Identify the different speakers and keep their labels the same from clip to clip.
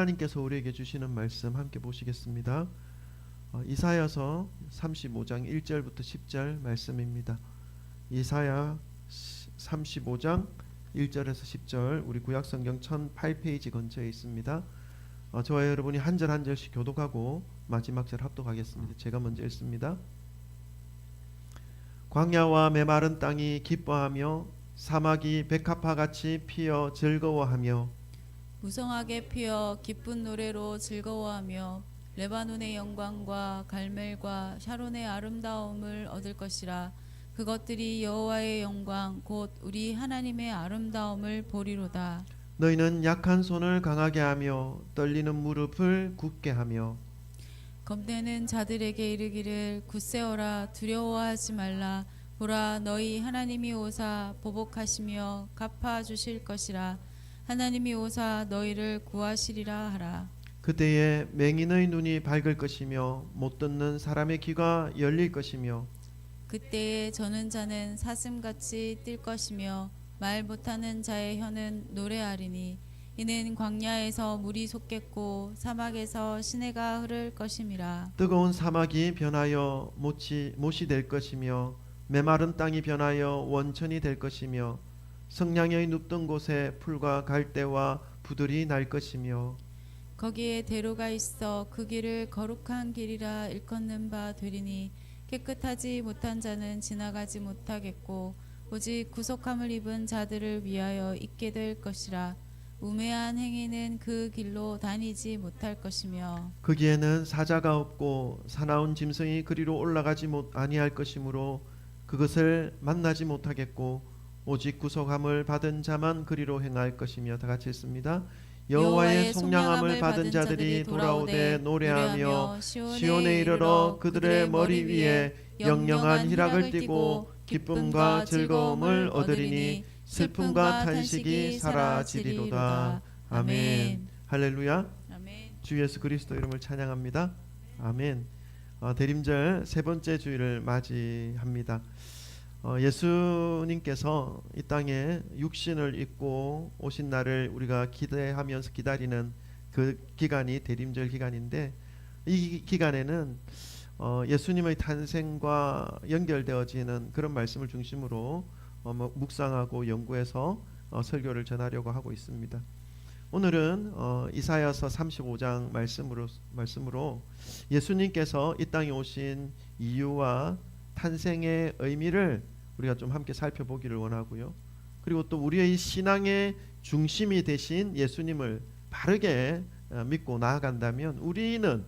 Speaker 1: 하나님께서 우리에게 주시는 말씀 함께 보시겠습니다. 이사야서 35장 1절부터 10절 말씀입니다. 이사야 35장 1절에서 10절 우리 구약성경 1008페이지 근처에 있습니다. 저와 여러분이 한 절 한 절씩 교독하고 마지막 절 합독하겠습니다. 제가 먼저 읽습니다. 광야와 메마른 땅이 기뻐하며 사막이 백합화같이 피어 즐거워하며
Speaker 2: 무성하게 피어 기쁜 노래로 즐거워하며 레바논의 영광과 갈멜과 샤론의 아름다움을 얻을 것이라. 그것들이 여호와의 영광 곧 우리 하나님의 아름다움을 보리로다.
Speaker 1: 너희는 약한 손을 강하게 하며 떨리는 무릎을 굳게 하며
Speaker 2: 겁내는 자들에게 이르기를 굳세어라 두려워하지 말라. 보라 너희 하나님이 오사 보복하시며 갚아주실 것이라. 하나님이 오사 너희를 구하시리라 하라.
Speaker 1: 그때에 맹인의 눈이 밝을 것이며 못 듣는 사람의 귀가 열릴 것이며
Speaker 2: 그때에 저는 자는 사슴같이 뛸 것이며 말 못하는 자의 혀는 노래하리니 이는 광야에서 물이 솟겠고 사막에서 시내가 흐를 것임이라.
Speaker 1: 뜨거운 사막이 변하여 못이 될 것이며 메마른 땅이 변하여 원천이 될 것이며 성량의 눕던 곳에 풀과 갈대와 부들이 날 것이며
Speaker 2: 거기에 대로가 있어 그 길을 거룩한 길이라 일컫는 바 되리니 깨끗하지 못한 자는 지나가지 못하겠고 오직 구속함을 입은 자들을 위하여 있게 될 것이라. 우매한 행위는 그 길로 다니지 못할 것이며
Speaker 1: 거기에는 사자가 없고 사나운 짐승이 그리로 올라가지 아니할 것이므로 그것을 만나지 못하겠고 오직 구속함을 받은 자만 그리로 행할 것이며. 다 같이 읽습니다. 여호와의 속량함을 받은 자들이 돌아오되 노래하며 시온에 이르러 그들의 머리 위에 영영한 희락을 띠고 기쁨과 즐거움을 얻으리니 슬픔과 탄식이 사라지리로다. 아멘. 할렐루야.
Speaker 2: 아멘.
Speaker 1: 주 예수 그리스도 이름을 찬양합니다. 아멘. 대림절 세 번째 주일을 맞이합니다. 예수님께서 이 땅에 육신을 입고 오신 날을 우리가 기대하면서 기다리는 그 기간이 대림절 기간인데, 이 기간에는 예수님의 탄생과 연결되어지는 그런 말씀을 중심으로 묵상하고 연구해서 설교를 전하려고 하고 있습니다. 오늘은 이사야서 35장 말씀으로 예수님께서 이 땅에 오신 이유와 탄생의 의미를 우리가 좀 함께 살펴보기를 원하고요. 그리고 또 우리의 신앙의 중심이 되신 예수님을 바르게 믿고 나아간다면 우리는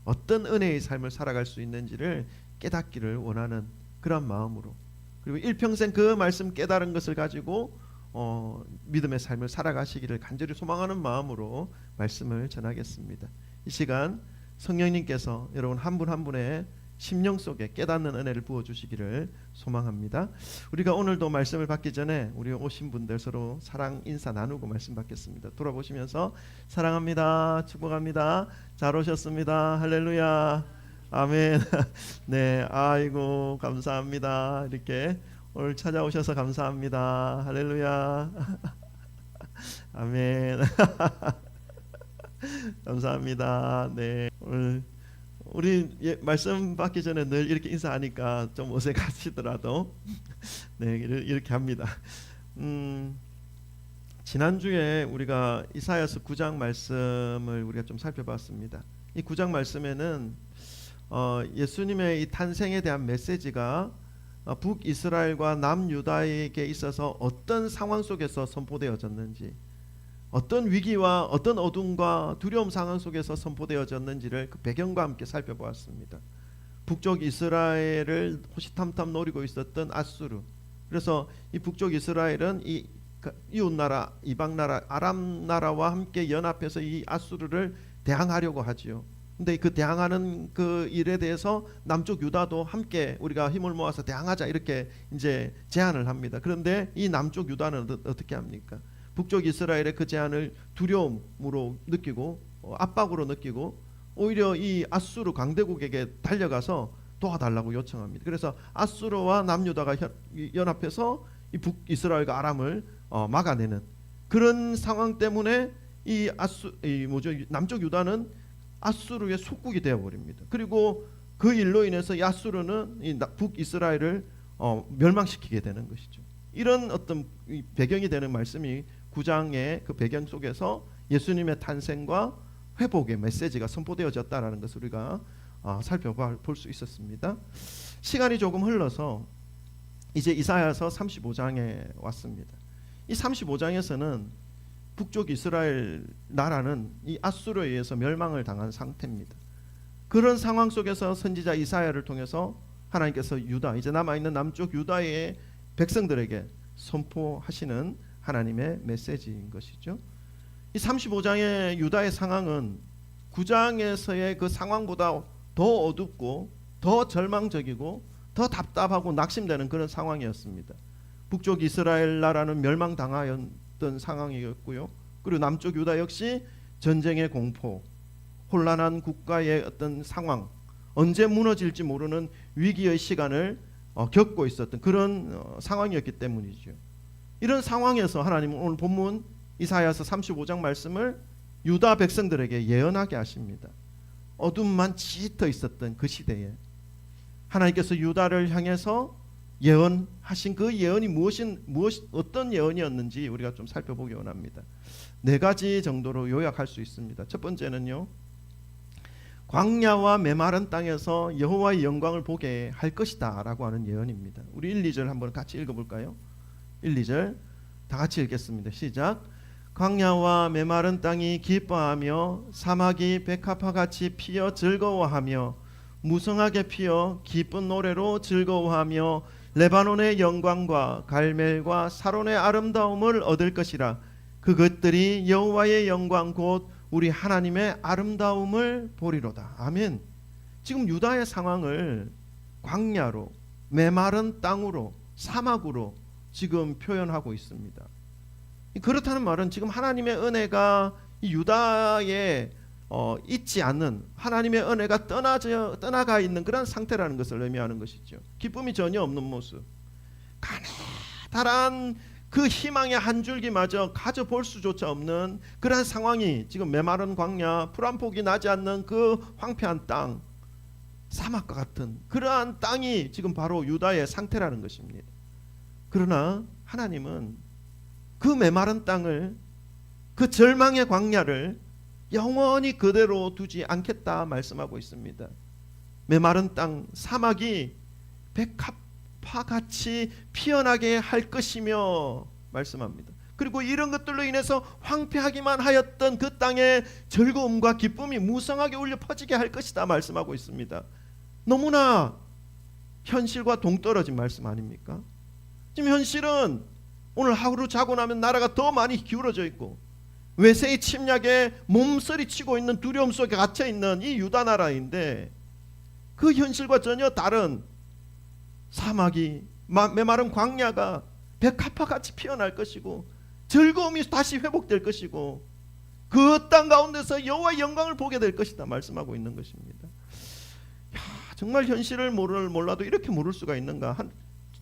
Speaker 1: 어떤 은혜의 삶을 살아갈 수 있는지를 깨닫기를 원하는 그런 마음으로, 그리고 일평생 그 말씀 깨달은 것을 가지고 믿음의 삶을 살아가시기를 간절히 소망하는 마음으로 말씀을 전하겠습니다. 이 시간 성령님께서 여러분 한 분 한 분의 심령 속에 깨닫는 은혜를 부어주시기를 소망합니다. 우리가 오늘도 말씀을 받기 전에 우리 오신 분들 서로 사랑 인사 나누고 말씀 받겠습니다. 돌아보시면서 사랑합니다, 축복합니다, 잘 오셨습니다, 할렐루야, 아멘. 네, 아이고 감사합니다. 이렇게 오늘 찾아오셔서 감사합니다, 할렐루야, 아멘. 감사합니다. 네, 오늘 우리 말씀 받기 전에 늘 이렇게 인사하니까 좀 어색하시더라도 네, 이렇게 합니다. 지난주에 우리가 이사야서 9장 말씀을 우리가 좀 살펴봤습니다. 이 9장 말씀에는 예수님의 이 탄생에 대한 메시지가 북이스라엘과 남유다에게 있어서 어떤 상황 속에서 선포되어졌는지, 어떤 위기와 어떤 어둠과 두려움 상황 속에서 선포되어졌는지를 그 배경과 함께 살펴보았습니다. 북쪽 이스라엘을 호시탐탐 노리고 있었던 아수르, 그래서 이 북쪽 이스라엘은 이 이웃나라 이방나라 아람 나라와 함께 연합해서 이 아수르를 대항하려고 하지요. 근데 그 대항하는 그 일에 대해서 남쪽 유다도 함께 우리가 힘을 모아서 대항하자 이렇게 이제 제안을 합니다. 그런데 이 남쪽 유다는 어떻게 합니까? 북쪽 이스라엘의 그 제안을 두려움으로 느끼고 압박으로 느끼고 오히려 이 아수르 강대국에게 달려가서 도와달라고 요청합니다. 그래서 아수르와 남유다가 연합해서 이 북이스라엘과 아람을 막아내는 그런 상황 때문에 남쪽 유다는 아수르의 속국이 되어 버립니다. 그리고 그 일로 인해서 이 아수르는 이 북이스라엘을 멸망시키게 되는 것이죠. 이런 어떤 배경이 되는 말씀이 9장의 그 배경 속에서 예수님의 탄생과 회복의 메시지가 선포되어졌다라는 것을 우리가 살펴볼 수 있었습니다. 시간이 조금 흘러서 이제 이사야서 35장에 왔습니다. 이 35장에서는 북쪽 이스라엘 나라는 이 아수르에 의해서 멸망을 당한 상태입니다. 그런 상황 속에서 선지자 이사야를 통해서 하나님께서 유다, 이제 남아있는 남쪽 유다의 백성들에게 선포하시는 하나님의 메시지인 것이죠. 이 35장의 유다의 상황은 9장에서의 그 상황보다 더 어둡고 더 절망적이고 더 답답하고 낙심되는 그런 상황이었습니다. 북쪽 이스라엘 나라는 멸망당하였던 상황이었고요. 그리고 남쪽 유다 역시 전쟁의 공포, 혼란한 국가의 어떤 상황, 언제 무너질지 모르는 위기의 시간을 겪고 있었던 그런 상황이었기 때문이죠. 이런 상황에서 하나님은 오늘 본문 이사야서 35장 말씀을 유다 백성들에게 예언하게 하십니다. 어둠만 짙어 있었던 그 시대에 하나님께서 유다를 향해서 예언하신 그 예언이 어떤 예언이었는지 우리가 좀 살펴보기 원합니다. 4가지 정도로 요약할 수 있습니다. 첫 번째는요, 광야와 메마른 땅에서 여호와의 영광을 보게 할 것이다 라고 하는 예언입니다. 우리 1, 2절 한번 같이 읽어볼까요? 1, 2절 다 같이 읽겠습니다. 시작. 광야와 메마른 땅이 기뻐하며 사막이 백합화같이 피어 즐거워하며 무성하게 피어 기쁜 노래로 즐거워하며 레바논의 영광과 갈멜과 사론의 아름다움을 얻을 것이라. 그것들이 여호와의 영광 곧 우리 하나님의 아름다움을 보리로다. 아멘. 지금 유다의 상황을 광야로, 메마른 땅으로, 사막으로 지금 표현하고 있습니다. 그렇다는 말은 지금 하나님의 은혜가 이 유다에 있지 않는, 하나님의 은혜가 떠나가 있는 그런 상태라는 것을 의미하는 것이죠. 기쁨이 전혀 없는 모습, 가느다란 그 희망의 한 줄기마저 가져볼 수조차 없는 그러한 상황이 지금 메마른 광야, 풀 한 폭이 나지 않는 그 황폐한 땅, 사막과 같은 그러한 땅이 지금 바로 유다의 상태라는 것입니다. 그러나 하나님은 그 메마른 땅을, 그 절망의 광야를 영원히 그대로 두지 않겠다 말씀하고 있습니다. 메마른 땅, 사막이 백합화같이 피어나게 할 것이며 말씀합니다. 그리고 이런 것들로 인해서 황폐하기만 하였던 그 땅의 즐거움과 기쁨이 무성하게 울려 퍼지게 할 것이다 말씀하고 있습니다. 너무나 현실과 동떨어진 말씀 아닙니까? 지금 현실은 오늘 하루 자고 나면 나라가 더 많이 기울어져 있고 외세의 침략에 몸서리치고 있는 두려움 속에 갇혀 있는 이 유다 나라인데, 그 현실과 전혀 다른 사막이, 메마른 광야가 백합화같이 피어날 것이고 즐거움이 다시 회복될 것이고 그 땅 가운데서 여호와의 영광을 보게 될 것이다 말씀하고 있는 것입니다. 정말 현실을 몰라도 이렇게 모를 수가 있는가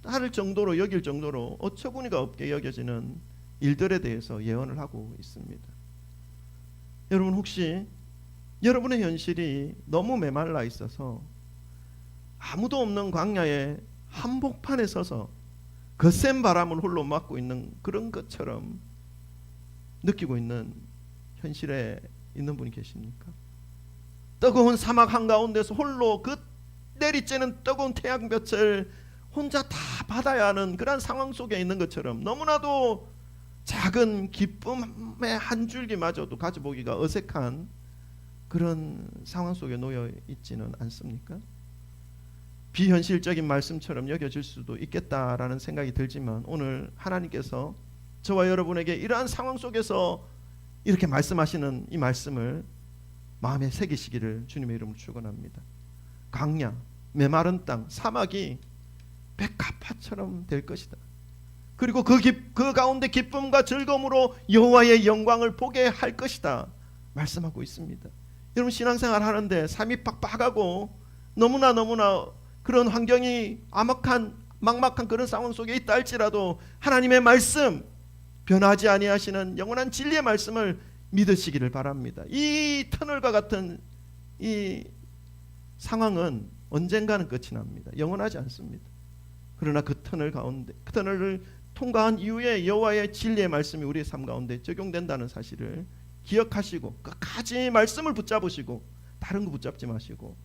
Speaker 1: 할 정도로, 여길 정도로 어처구니가 없게 여겨지는 일들에 대해서 예언을 하고 있습니다. 여러분, 혹시 여러분의 현실이 너무 메말라 있어서 아무도 없는 광야의 한복판에 서서 거센 바람을 홀로 맞고 있는 그런 것처럼 느끼고 있는 현실에 있는 분이 계십니까? 뜨거운 사막 한가운데서 홀로 그 내리쬐는 뜨거운 태양볕을 혼자 다 받아야 하는 그런 상황 속에 있는 것처럼 너무나도 작은 기쁨의 한 줄기마저도 가져보기가 어색한 그런 상황 속에 놓여 있지는 않습니까? 비현실적인 말씀처럼 여겨질 수도 있겠다라는 생각이 들지만, 오늘 하나님께서 저와 여러분에게 이러한 상황 속에서 이렇게 말씀하시는 이 말씀을 마음에 새기시기를 주님의 이름으로 축원합니다. 광야, 메마른 땅, 사막이 백합화처럼 될 것이다. 그리고 그 가운데 기쁨과 즐거움으로 여호와의 영광을 보게 할 것이다 말씀하고 있습니다. 여러분, 신앙생활 하는데 삶이 빡빡하고 너무나 그런 환경이 막막한 그런 상황 속에 있다 할지라도 하나님의 말씀, 변하지 아니하시는 영원한 진리의 말씀을 믿으시기를 바랍니다. 이 터널과 같은 이 상황은 언젠가는 끝이 납니다. 영원하지 않습니다. 그러나 그 터널 가운데, 그 터널을 통과한 이후에 여호와의 진리의 말씀이 우리의 삶 가운데 적용된다는 사실을 기억하시고 끝까지 말씀을 붙잡으시고 다른 거 붙잡지 마시고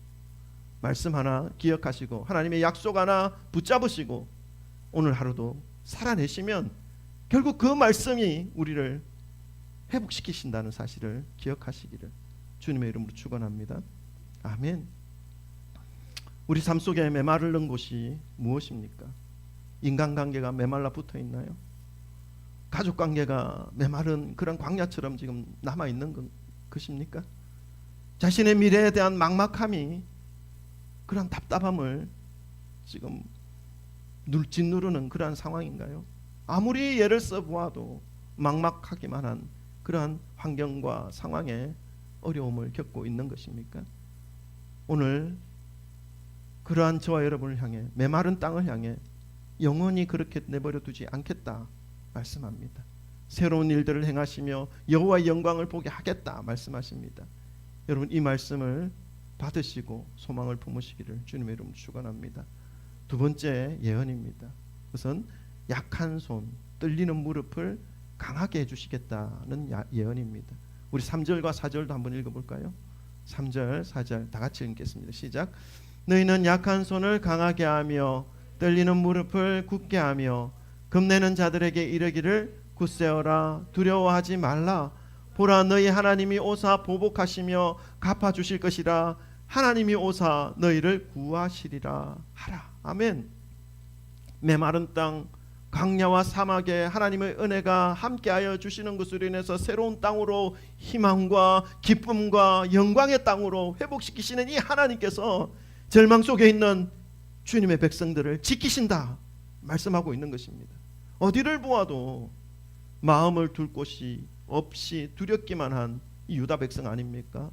Speaker 1: 말씀 하나 기억하시고 하나님의 약속 하나 붙잡으시고 오늘 하루도 살아내시면 결국 그 말씀이 우리를 회복시키신다는 사실을 기억하시기를 주님의 이름으로 축원합니다. 아멘. 우리 삶 속에 메마르는 곳이 무엇입니까? 인간관계가 메말라 붙어 있나요? 가족관계가 메마른 그런 광야처럼 지금 남아있는 것입니까? 자신의 미래에 대한 막막함이 그런 답답함을 지금 짓누르는 그러한 상황인가요? 아무리 예를 써보아도 막막하기만 한 그러한 환경과 상황에 어려움을 겪고 있는 것입니까? 오늘 그러한 저와 여러분을 향해 메마른 땅을 향해 영원히 그렇게 내버려 두지 않겠다 말씀합니다. 새로운 일들을 행하시며 여호와의 영광을 보게 하겠다 말씀하십니다. 여러분 이 말씀을 받으시고 소망을 품으시기를 주님의 이름으로 축원합니다. 두 번째 예언입니다. 그것은 약한 손, 떨리는 무릎을 강하게 해주시겠다는 예언입니다. 우리 3절과 4절도 한번 읽어볼까요? 3절, 4절 다 같이 읽겠습니다. 시작. 너희는 약한 손을 강하게 하며 떨리는 무릎을 굳게 하며 겁내는 자들에게 이르기를 굳세어라 두려워하지 말라 보라 너희 하나님이 오사 보복하시며 갚아주실 것이라 하나님이 오사 너희를 구하시리라 하라. 아멘. 메마른 땅 광야와 사막에 하나님의 은혜가 함께하여 주시는 것으로 인해서 새로운 땅으로 희망과 기쁨과 영광의 땅으로 회복시키시는 이 하나님께서 절망 속에 있는 주님의 백성들을 지키신다 말씀하고 있는 것입니다. 어디를 보아도 마음을 둘 곳이 없이 두렵기만 한 이 유다 백성 아닙니까?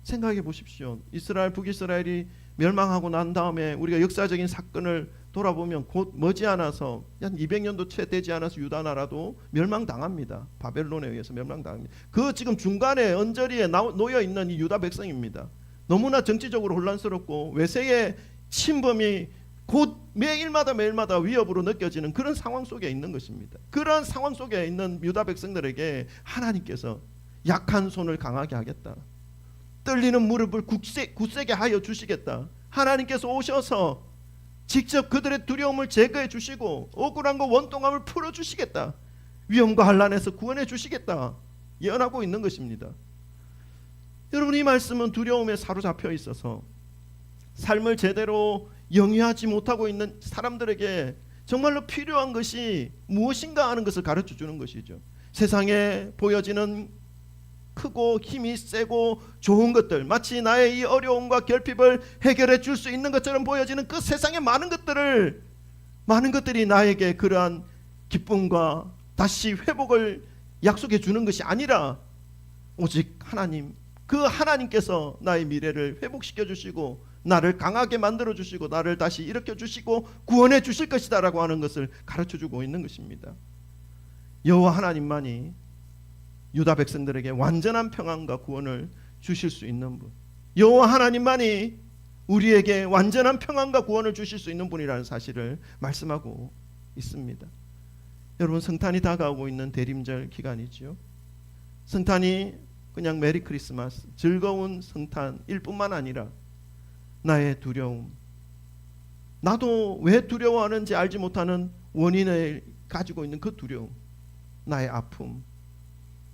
Speaker 1: 생각해 보십시오. 이스라엘 북이스라엘이 멸망하고 난 다음에 우리가 역사적인 사건을 돌아보면 곧 머지않아서 한 200년도 채 되지 않아서 유다 나라도 멸망당합니다. 바벨론에 의해서 멸망당합니다. 그 지금 중간에 언저리에 놓여 있는 이 유다 백성입니다. 너무나 정치적으로 혼란스럽고 외세의 침범이 곧 매일마다 위협으로 느껴지는 그런 상황 속에 있는 것입니다. 그런 상황 속에 있는 유다 백성들에게 하나님께서 약한 손을 강하게 하겠다. 떨리는 무릎을 굳세게 하여 주시겠다. 하나님께서 오셔서 직접 그들의 두려움을 제거해 주시고 억울한 거 원통함을 풀어 주시겠다. 위험과 환난에서 구원해 주시겠다. 예언하고 있는 것입니다. 여러분 이 말씀은 두려움에 사로잡혀 있어서 삶을 제대로 영위하지 못하고 있는 사람들에게 정말로 필요한 것이 무엇인가 하는 것을 가르쳐 주는 것이죠. 세상에 보여지는 크고 힘이 세고 좋은 것들, 마치 나의 이 어려움과 결핍을 해결해 줄 수 있는 것처럼 보여지는 그 세상의 많은 것들이 나에게 그러한 기쁨과 다시 회복을 약속해 주는 것이 아니라 오직 하나님, 그 하나님께서 나의 미래를 회복시켜 주시고 나를 강하게 만들어 주시고 나를 다시 일으켜 주시고 구원해 주실 것이다라고 하는 것을 가르쳐 주고 있는 것입니다. 여호와 하나님만이 유다 백성들에게 완전한 평안과 구원을 주실 수 있는 분, 여호와 하나님만이 우리에게 완전한 평안과 구원을 주실 수 있는 분이라는 사실을 말씀하고 있습니다. 여러분 성탄이 다가오고 있는 대림절 기간이지요. 성탄이 그냥 메리 크리스마스, 즐거운 성탄일 뿐만 아니라 나의 두려움, 나도 왜 두려워하는지 알지 못하는 원인을 가지고 있는 그 두려움, 나의 아픔,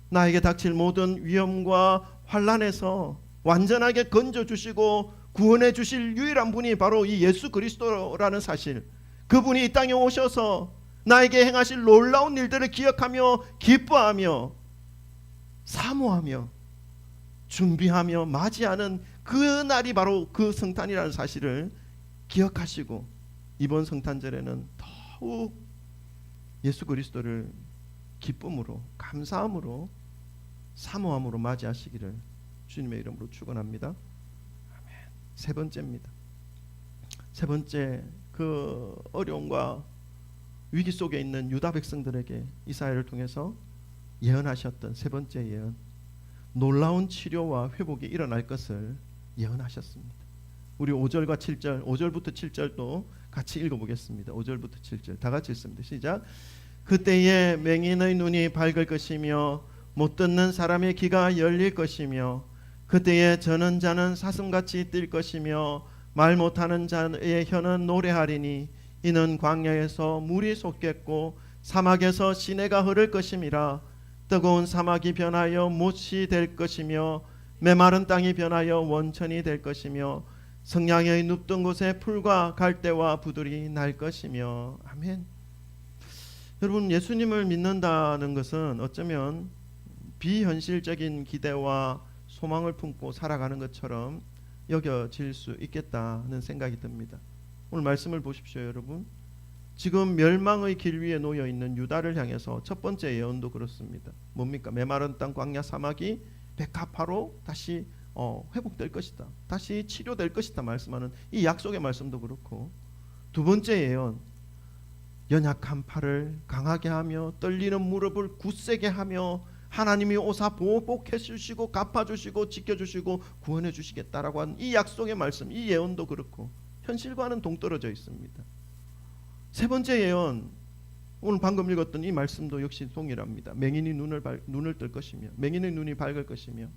Speaker 1: 나에게 닥칠 모든 위험과 환난에서 완전하게 건져주시고 구원해 주실 유일한 분이 바로 이 예수 그리스도라는 사실, 그분이 이 땅에 오셔서 나에게 행하실 놀라운 일들을 기억하며 기뻐하며 사모하며 준비하며 맞이하는 그 날이 바로 그 성탄이라는 사실을 기억하시고 이번 성탄절에는 더욱 예수 그리스도를 기쁨으로 감사함으로 사모함으로 맞이하시기를 주님의 이름으로 축원합니다. 아멘. 세 번째입니다. 세 번째, 그 어려움과 위기 속에 있는 유다 백성들에게 이사야를 통해서 예언하셨던 세 번째 예언, 놀라운 치료와 회복이 일어날 것을 예언하셨습니다. 우리 5절과 7절, 5절부터 7절도 같이 읽어보겠습니다. 5절부터 7절 다 같이 읽습니다. 시작. 그때에 맹인의 눈이 밝을 것이며 못 듣는 사람의 귀가 열릴 것이며 그때에 저는 자는 사슴같이 뛸 것이며 말 못하는 자의 혀는 노래하리니 이는 광야에서 물이 솟겠고 사막에서 시내가 흐를 것임이라. 뜨거운 사막이 변하여 못이 될 것이며 메마른 땅이 변하여 원천이 될 것이며 성량의 눕던 곳에 풀과 갈대와 부들이 날 것이며. 아멘. 여러분, 예수님을 믿는다는 것은 어쩌면 비현실적인 기대와 소망을 품고 살아가는 것처럼 여겨질 수 있겠다는 생각이 듭니다. 오늘 말씀을 보십시오, 여러분. 지금 멸망의 길 위에 놓여 있는 유다를 향해서 첫 번째 예언도 그렇습니다. 뭡니까? 메마른 땅 광야 사막이 백합화로 다시 회복될 것이다. 다시 치료될 것이다 말씀하는 이 약속의 말씀도 그렇고, 두 번째 예언, 연약한 팔을 강하게 하며 떨리는 무릎을 굳세게 하며 하나님이 오사 보복해 주시고 갚아주시고 지켜주시고 구원해 주시겠다라고 하는 이 약속의 말씀, 이 예언도 그렇고 현실과는 동떨어져 있습니다. 세 번째 예언, 오늘 방금 읽었던 이 말씀도 역시 동일합니다. 맹인이 눈을 뜰 것이며, 맹인의 눈이 밝을 것이며,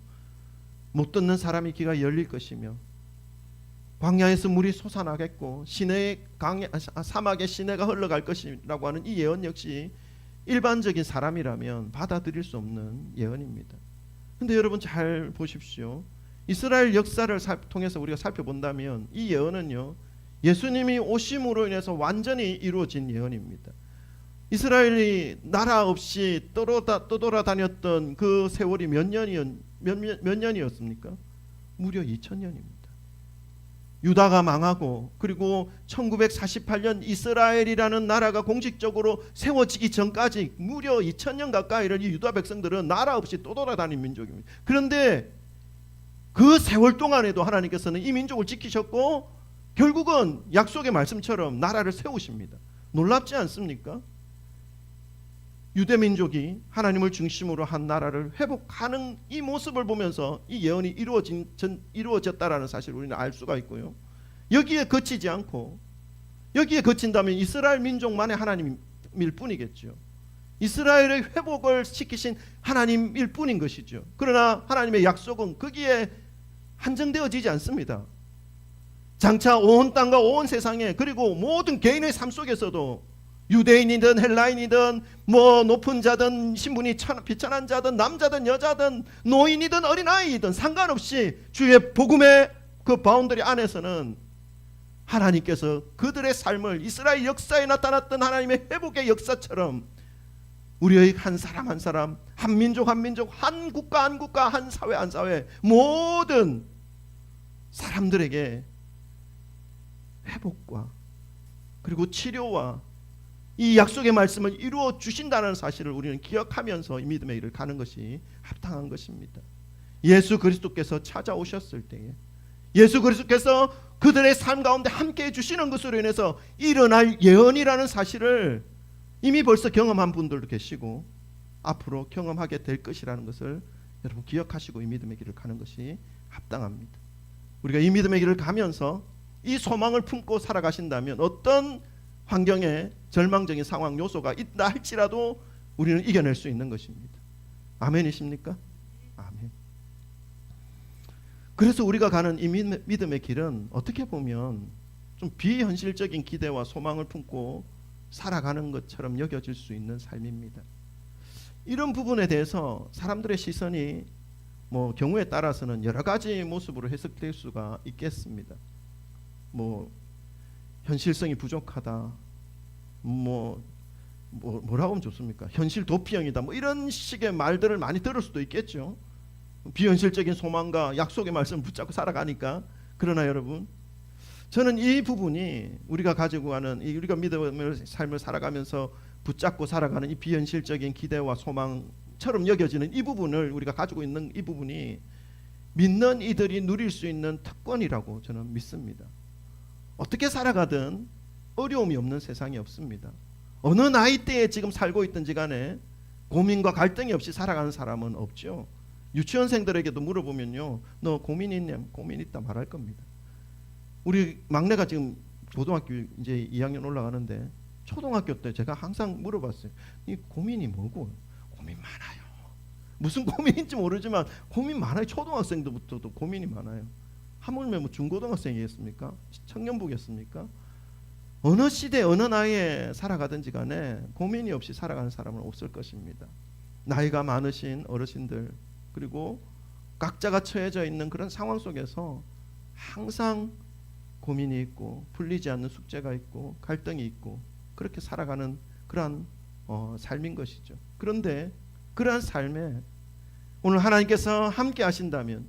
Speaker 1: 못 듣는 사람이 귀가 열릴 것이며, 광야에서 물이 솟아나겠고 사막에 시내가 흘러갈 것이라고 하는 이 예언 역시 일반적인 사람이라면 받아들일 수 없는 예언입니다. 근데 여러분 잘 보십시오. 이스라엘 역사를 통해서 우리가 살펴본다면 이 예언은요, 예수님이 오심으로 인해서 완전히 이루어진 예언입니다. 이스라엘이 나라 없이 떠돌아다녔던 그 세월이 몇 년이었습니까? 무려 2000년입니다. 유다가 망하고 그리고 1948년 이스라엘이라는 나라가 공식적으로 세워지기 전까지 무려 2000년 가까이를 이 유다 백성들은 나라 없이 떠돌아다닌 민족입니다. 그런데 그 세월 동안에도 하나님께서는 이 민족을 지키셨고 결국은 약속의 말씀처럼 나라를 세우십니다. 놀랍지 않습니까? 유대민족이 하나님을 중심으로 한 나라를 회복하는 이 모습을 보면서 이 예언이 이루어졌다라는 사실을 우리는 알 수가 있고요. 여기에 그치지 않고, 여기에 그친다면 이스라엘 민족만의 하나님일 뿐이겠죠. 이스라엘의 회복을 시키신 하나님일 뿐인 것이죠. 그러나 하나님의 약속은 거기에 한정되어지지 않습니다. 장차 온 땅과 온 세상에, 그리고 모든 개인의 삶 속에서도 유대인이든 헬라인이든 높은 자든 신분이 비천한 자든 남자든 여자든 노인이든 어린아이든 상관없이 주의 복음의 그 바운더리 안에서는 하나님께서 그들의 삶을 이스라엘 역사에 나타났던 하나님의 회복의 역사처럼 우리의 한 사람 한 사람, 한 민족 한 민족, 한 국가 한 국가, 한 사회 한 사회, 모든 사람들에게 회복과 그리고 치료와 이 약속의 말씀을 이루어 주신다는 사실을 우리는 기억하면서 이 믿음의 길을 가는 것이 합당한 것입니다. 예수 그리스도께서 찾아오셨을 때에 예수 그리스도께서 그들의 삶 가운데 함께해 주시는 것으로 인해서 일어날 예언이라는 사실을 이미 벌써 경험한 분들도 계시고 앞으로 경험하게 될 것이라는 것을 여러분 기억하시고 이 믿음의 길을 가는 것이 합당합니다. 우리가 이 믿음의 길을 가면서 이 소망을 품고 살아가신다면 어떤 환경에 절망적인 상황 요소가 있다 할지라도 우리는 이겨낼 수 있는 것입니다. 아멘이십니까? 아멘. 그래서 우리가 가는 이 믿음의 길은 어떻게 보면 좀 비현실적인 기대와 소망을 품고 살아가는 것처럼 여겨질 수 있는 삶입니다. 이런 부분에 대해서 사람들의 시선이 경우에 따라서는 여러 가지 모습으로 해석될 수가 있겠습니다. 현실성이 부족하다, 뭐라고 하면 좋습니까? 현실 도피형이다, 이런 식의 말들을 많이 들을 수도 있겠죠. 비현실적인 소망과 약속의 말씀을 붙잡고 살아가니까. 그러나 여러분, 저는 이 부분이 우리가 가지고 가는 우리가 믿음의 삶을 살아가면서 붙잡고 살아가는 이 비현실적인 기대와 소망처럼 여겨지는 이 부분을 우리가 가지고 있는 이 부분이 믿는 이들이 누릴 수 있는 특권이라고 저는 믿습니다. 어떻게 살아가든 어려움이 없는 세상이 없습니다. 어느 나이대에 지금 살고 있든지 간에 고민과 갈등이 없이 살아가는 사람은 없죠. 유치원생들에게도 물어보면요, 너 고민 있냐? 고민 있다 말할 겁니다. 우리 막내가 지금 고등학교 이제 2학년 올라가는데 초등학교 때 제가 항상 물어봤어요. 이 고민이 뭐고? 고민 많아요. 무슨 고민인지 모르지만 고민 많아요. 초등학생들부터도 고민이 많아요. 하물며 뭐 중고등학생이겠습니까? 청년부겠습니까? 어느 시대 어느 나이에 살아가든지 간에 고민이 없이 살아가는 사람은 없을 것입니다. 나이가 많으신 어르신들, 그리고 각자가 처해져 있는 그런 상황 속에서 항상 고민이 있고 풀리지 않는 숙제가 있고 갈등이 있고 그렇게 살아가는 그러한 삶인 것이죠. 그런데 그러한 삶에 오늘 하나님께서 함께 하신다면,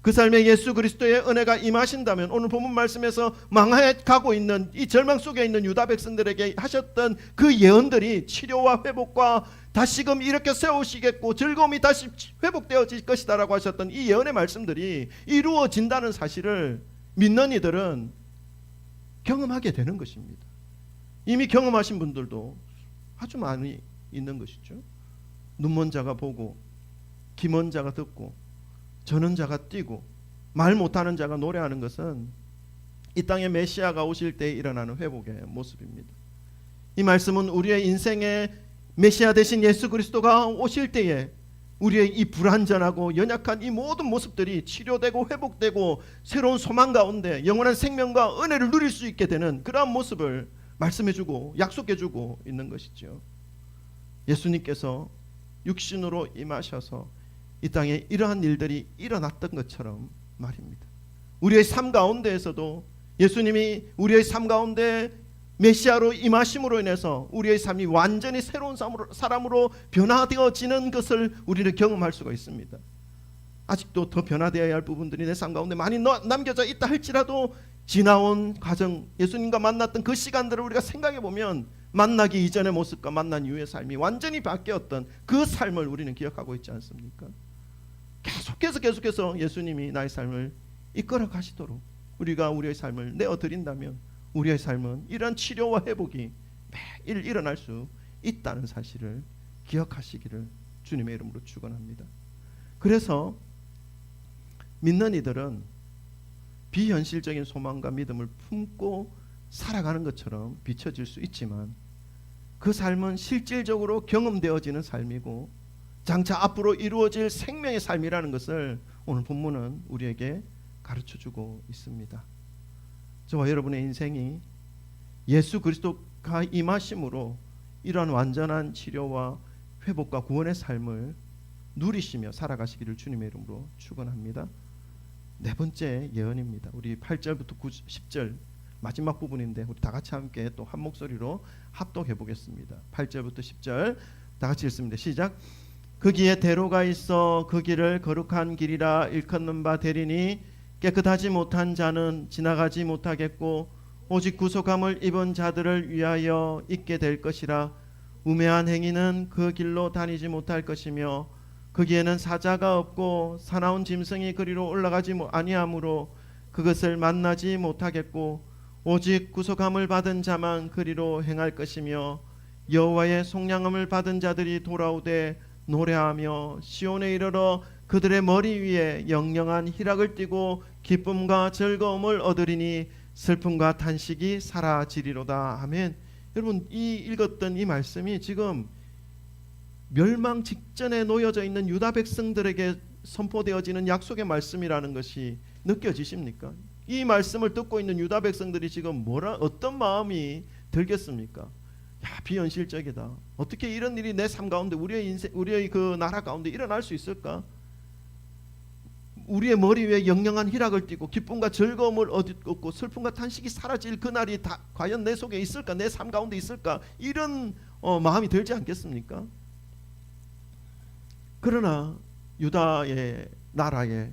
Speaker 1: 그 삶에 예수 그리스도의 은혜가 임하신다면, 오늘 본문 말씀에서 망해가고 있는 이 절망 속에 있는 유다 백성들에게 하셨던 그 예언들이 치료와 회복과 다시금 이렇게 세우시겠고 즐거움이 다시 회복되어질 것이다라고 하셨던 이 예언의 말씀들이 이루어진다는 사실을 믿는 이들은 경험하게 되는 것입니다. 이미 경험하신 분들도 아주 많이 있는 것이죠. 눈먼 자가 보고, 귀먼 자가 듣고, 저는 자가 뛰고, 말 못하는 자가 노래하는 것은 이 땅에 메시아가 오실 때 일어나는 회복의 모습입니다. 이 말씀은 우리의 인생에 메시아 되신 예수 그리스도가 오실 때에 우리의 이 불완전하고 연약한 이 모든 모습들이 치료되고 회복되고 새로운 소망 가운데 영원한 생명과 은혜를 누릴 수 있게 되는 그러한 모습을 말씀해주고 약속해주고 있는 것이죠. 예수님께서 육신으로 임하셔서 이 땅에 이러한 일들이 일어났던 것처럼 말입니다. 우리의 삶 가운데에서도 예수님이 우리의 삶 가운데 메시아로 임하심으로 인해서 우리의 삶이 완전히 새로운 사람으로 변화되어지는 것을 우리는 경험할 수가 있습니다. 아직도 더 변화되어야 할 부분들이 내 삶 가운데 많이 남겨져 있다 할지라도 지나온 과정, 예수님과 만났던 그 시간들을 우리가 생각해 보면 만나기 이전의 모습과 만난 이후의 삶이 완전히 바뀌었던 그 삶을 우리는 기억하고 있지 않습니까? 계속해서 예수님이 나의 삶을 이끌어 가시도록 우리가 우리의 삶을 내어드린다면 우리의 삶은 이런 치료와 회복이 매일 일어날 수 있다는 사실을 기억하시기를 주님의 이름으로 축원합니다. 그래서 믿는 이들은 비현실적인 소망과 믿음을 품고 살아가는 것처럼 비춰질 수 있지만 그 삶은 실질적으로 경험되어지는 삶이고 장차 앞으로 이루어질 생명의 삶이라는 것을 오늘 본문은 우리에게 가르쳐주고 있습니다. 저와 여러분의 인생이 예수 그리스도가 임하심으로 이러한 완전한 치료와 회복과 구원의 삶을 누리시며 살아가시기를 주님의 이름으로 축원합니다. 네 번째 예언입니다. 우리 8절부터 10절 마지막 부분인데 우리 다 같이 함께 또 한 목소리로 합독해 보겠습니다. 8절부터 10절 다 같이 읽습니다. 시작. 거기에 대로가 있어 그 길을 거룩한 길이라 일컫는 바 되리니 깨끗하지 못한 자는 지나가지 못하겠고 오직 구속함을 입은 자들을 위하여 있게 될 것이라. 우매한 행위는 그 길로 다니지 못할 것이며 거기에는 사자가 없고 사나운 짐승이 그리로 올라가지 아니하므로 그것을 만나지 못하겠고 오직 구속함을 받은 자만 그리로 행할 것이며 여호와의 속량함을 받은 자들이 돌아오되 노래하며 시온에 이르러 그들의 머리 위에 영영한 희락을 띠고 기쁨과 즐거움을 얻으리니 슬픔과 탄식이 사라지리로다. 아멘. 여러분, 이 읽었던 이 말씀이 지금 멸망 직전에 놓여져 있는 유다 백성들에게 선포되어지는 약속의 말씀이라는 것이 느껴지십니까? 이 말씀을 듣고 있는 유다 백성들이 지금 어떤 마음이 들겠습니까? 야, 비현실적이다. 어떻게 이런 일이 내 삶 가운데 우리의 그 나라 가운데 일어날 수 있을까? 우리의 머리 위에 영영한 희락을 띠고 기쁨과 즐거움을 얻고 슬픔과 탄식이 사라질 그날이 과연 내 속에 있을까? 내 삶 가운데 있을까? 이런 마음이 들지 않겠습니까? 그러나 유다의 나라에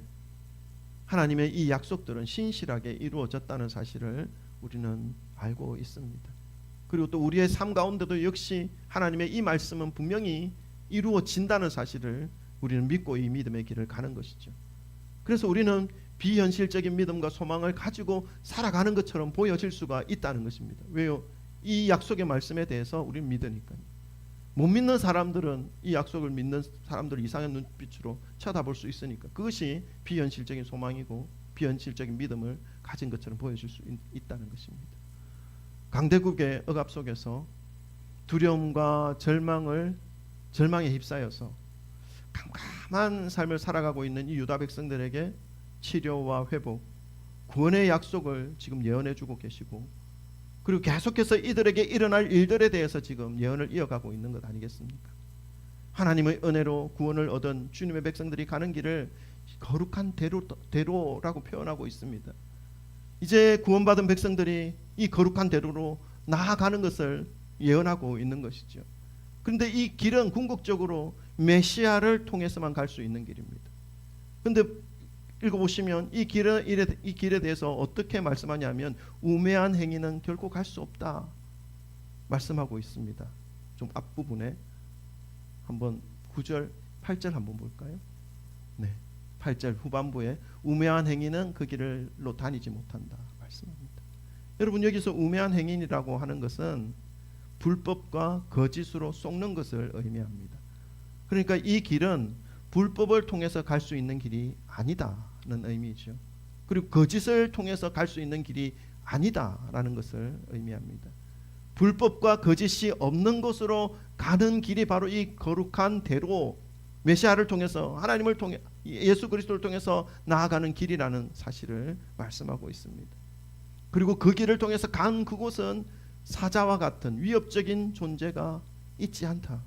Speaker 1: 하나님의 이 약속들은 신실하게 이루어졌다는 사실을 우리는 알고 있습니다. 그리고 또 우리의 삶 가운데도 역시 하나님의 이 말씀은 분명히 이루어진다는 사실을 우리는 믿고 이 믿음의 길을 가는 것이죠. 그래서 우리는 비현실적인 믿음과 소망을 가지고 살아가는 것처럼 보여질 수가 있다는 것입니다. 왜요? 이 약속의 말씀에 대해서 우리는 믿으니까요. 못 믿는 사람들은 이 약속을 믿는 사람들을 이상한 눈빛으로 쳐다볼 수 있으니까 그것이 비현실적인 소망이고 비현실적인 믿음을 가진 것처럼 보여질 수 있다는 것입니다. 강대국의 억압 속에서 두려움과 절망에 휩싸여서 캄캄한 삶을 살아가고 있는 이 유다 백성들에게 치료와 회복, 구원의 약속을 지금 예언해주고 계시고, 그리고 계속해서 이들에게 일어날 일들에 대해서 지금 예언을 이어가고 있는 것 아니겠습니까? 하나님의 은혜로 구원을 얻은 주님의 백성들이 가는 길을 거룩한 대로라고 표현하고 있습니다. 이제 구원받은 백성들이 이 거룩한 대로로 나아가는 것을 예언하고 있는 것이죠. 그런데 이 길은 궁극적으로 메시아를 통해서만 갈 수 있는 길입니다. 그런데 읽어보시면 이 길에 대해서 어떻게 말씀하냐면 우매한 행위는 결코 갈 수 없다 말씀하고 있습니다. 좀 앞부분에 한번 9절 8절 한번 볼까요? 네, 8절 후반부에 우매한 행위는 그 길로 다니지 못한다 말씀합니다. 여러분, 여기서 우매한 행위라고 하는 것은 불법과 거짓으로 속는 것을 의미합니다. 그러니까 이 길은 불법을 통해서 갈 수 있는 길이 아니다는 의미죠. 그리고 거짓을 통해서 갈 수 있는 길이 아니다라는 것을 의미합니다. 불법과 거짓이 없는 곳으로 가는 길이 바로 이 거룩한 대로, 메시아를 통해서, 하나님을 통해, 예수 그리스도를 통해서 나아가는 길이라는 사실을 말씀하고 있습니다. 그리고 그 길을 통해서 간 그곳은 사자와 같은 위협적인 존재가 있지 않다.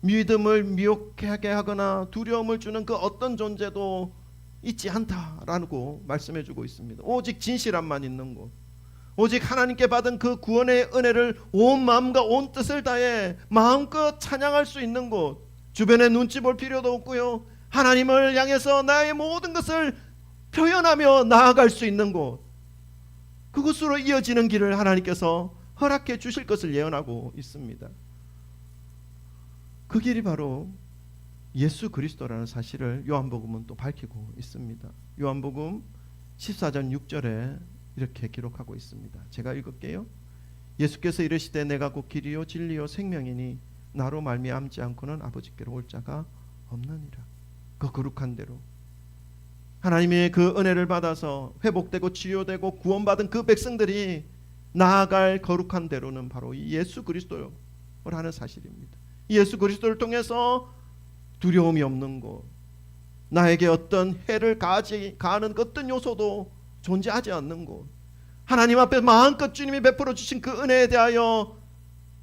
Speaker 1: 믿음을 미혹하게 하거나 두려움을 주는 그 어떤 존재도 있지 않다라고 말씀해주고 있습니다. 오직 진실함만 있는 곳, 오직 하나님께 받은 그 구원의 은혜를 온 마음과 온 뜻을 다해 마음껏 찬양할 수 있는 곳, 주변에 눈치 볼 필요도 없고요, 하나님을 향해서 나의 모든 것을 표현하며 나아갈 수 있는 곳, 그곳으로 이어지는 길을 하나님께서 허락해 주실 것을 예언하고 있습니다. 그 길이 바로 예수 그리스도라는 사실을 요한복음은 또 밝히고 있습니다. 요한복음 14장 6절에 이렇게 기록하고 있습니다. 제가 읽을게요. 예수께서 이르시되 내가 곧 길이요 진리요 생명이니 나로 말미암지 않고는 아버지께로 올 자가 없느니라. 그 거룩한 대로 하나님의 그 은혜를 받아서 회복되고 치유되고 구원받은 그 백성들이 나아갈 거룩한 대로는 바로 이 예수 그리스도라는 사실입니다. 예수 그리스도를 통해서 두려움이 없는 곳, 나에게 어떤 해를 가하는 어떤 요소도 존재하지 않는 곳, 하나님 앞에 마음껏 주님이 베풀어 주신 그 은혜에 대하여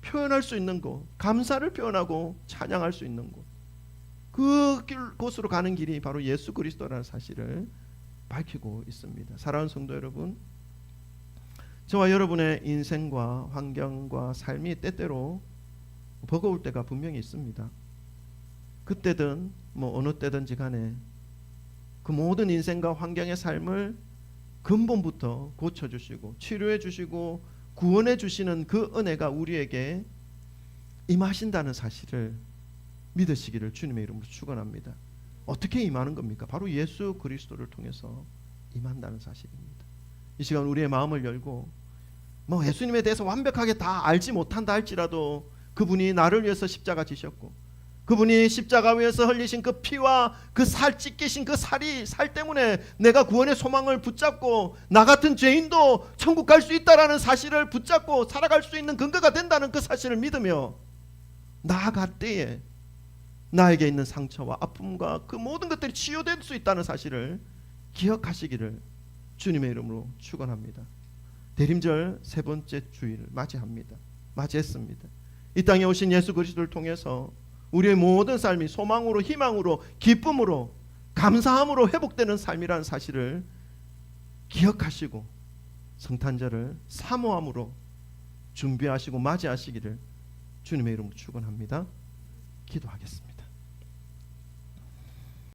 Speaker 1: 표현할 수 있는 곳, 감사를 표현하고 찬양할 수 있는 곳, 그곳으로 가는 길이 바로 예수 그리스도라는 사실을 밝히고 있습니다. 사랑하는 성도 여러분, 저와 여러분의 인생과 환경과 삶이 때때로 버거울 때가 분명히 있습니다. 그때든 어느 때든지 간에 그 모든 인생과 환경의 삶을 근본부터 고쳐주시고 치료해주시고 구원해주시는 그 은혜가 우리에게 임하신다는 사실을 믿으시기를 주님의 이름으로 축원합니다. 어떻게 임하는 겁니까? 바로 예수 그리스도를 통해서 임한다는 사실입니다. 이 시간 우리의 마음을 열고 예수님에 대해서 완벽하게 다 알지 못한다 할지라도 그분이 나를 위해서 십자가 지셨고 그분이 십자가 위에서 흘리신 그 피와 그 살 찢기신 그 살 때문에 내가 구원의 소망을 붙잡고 나 같은 죄인도 천국 갈 수 있다라는 사실을 붙잡고 살아갈 수 있는 근거가 된다는 그 사실을 믿으며 나아갈 때에 나에게 있는 상처와 아픔과 그 모든 것들이 치유될 수 있다는 사실을 기억하시기를 주님의 이름으로 축원합니다. 대림절 세 번째 주일을 맞이했습니다. 이 땅에 오신 예수 그리스도를 통해서 우리의 모든 삶이 소망으로, 희망으로, 기쁨으로, 감사함으로 회복되는 삶이라는 사실을 기억하시고 성탄절을 사모함으로 준비하시고 맞이하시기를 주님의 이름으로 축원합니다. 기도하겠습니다.